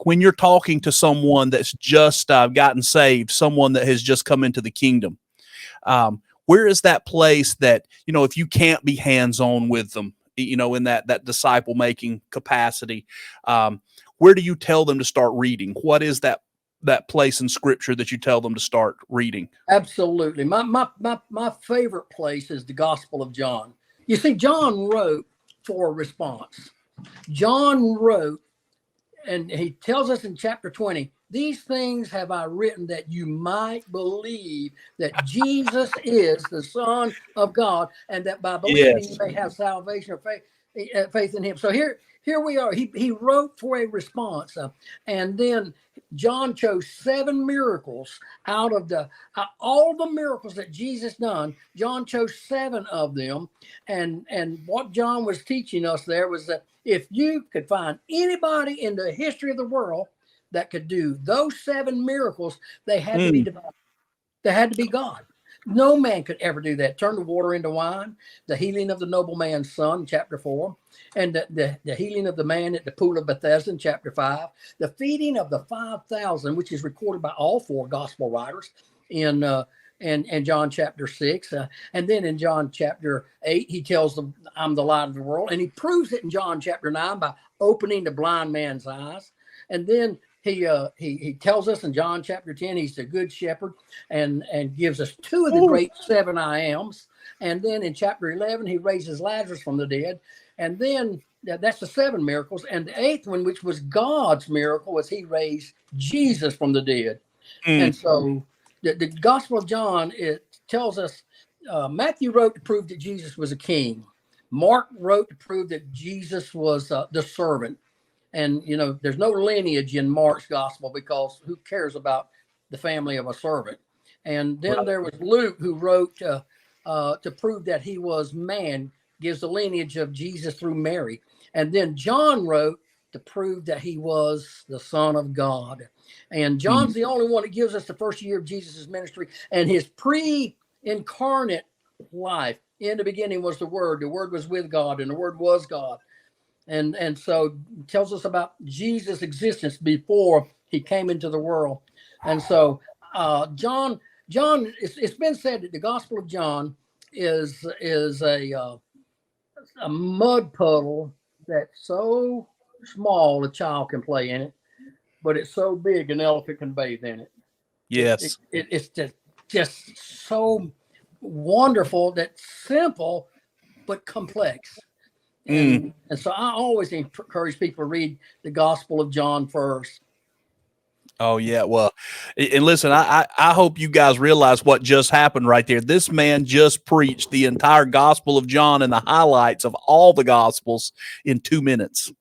when you're talking to someone that's just gotten saved, someone that has just come into the kingdom, where is that place that, if you can't be hands-on with them, in that disciple making capacity, where do you tell them to start reading? What is that place in scripture that you tell them to start reading? Absolutely. My favorite place is the Gospel of John. You see, John wrote for a response. John wrote, and he tells us in chapter 20, these things have I written that you might believe that Jesus is the Son of God, and that by believing you may have salvation or faith in him. So here we are. He wrote for a response. And then John chose 7 miracles out of all the miracles that Jesus done. John chose 7 of them. And what John was teaching us there was that if you could find anybody in the history of the world that could do those 7 miracles, they had to be divine. They had to be God. No man could ever do that. Turn the water into wine, the healing of the nobleman's son, chapter 4, and the healing of the man at the pool of Bethesda, in chapter 5, the feeding of the 5,000, which is recorded by all 4 gospel writers in John chapter 6. And then in John chapter 8, he tells them, I'm the light of the world. And he proves it in John chapter 9 by opening the blind man's eyes. And then he tells us in John chapter 10, he's the good shepherd and gives us 2 of the great 7 I ams. And then in chapter 11, he raises Lazarus from the dead. And then that's the 7 miracles. And the 8th one, which was God's miracle, was he raised Jesus from the dead. And so the Gospel of John, it tells us Matthew wrote to prove that Jesus was a king. Mark wrote to prove that Jesus was the servant. And, there's no lineage in Mark's gospel because who cares about the family of a servant? And then there was Luke, who wrote to prove that he was man, gives the lineage of Jesus through Mary. And then John wrote to prove that he was the Son of God. And John's the only one that gives us the first year of Jesus' ministry and his pre-incarnate life. In the beginning was the Word was with God, and the Word was God. And so it tells us about Jesus' existence before he came into the world. And so John, it's been said that the Gospel of John is a mud puddle that's so small a child can play in it, but it's so big an elephant can bathe in it. Yes. It's just so wonderful, that's simple but complex. And so I always encourage people to read the Gospel of John first. Oh, yeah. Well, and listen, I hope you guys realize what just happened right there. This man just preached the entire Gospel of John and the highlights of all the Gospels in 2 minutes.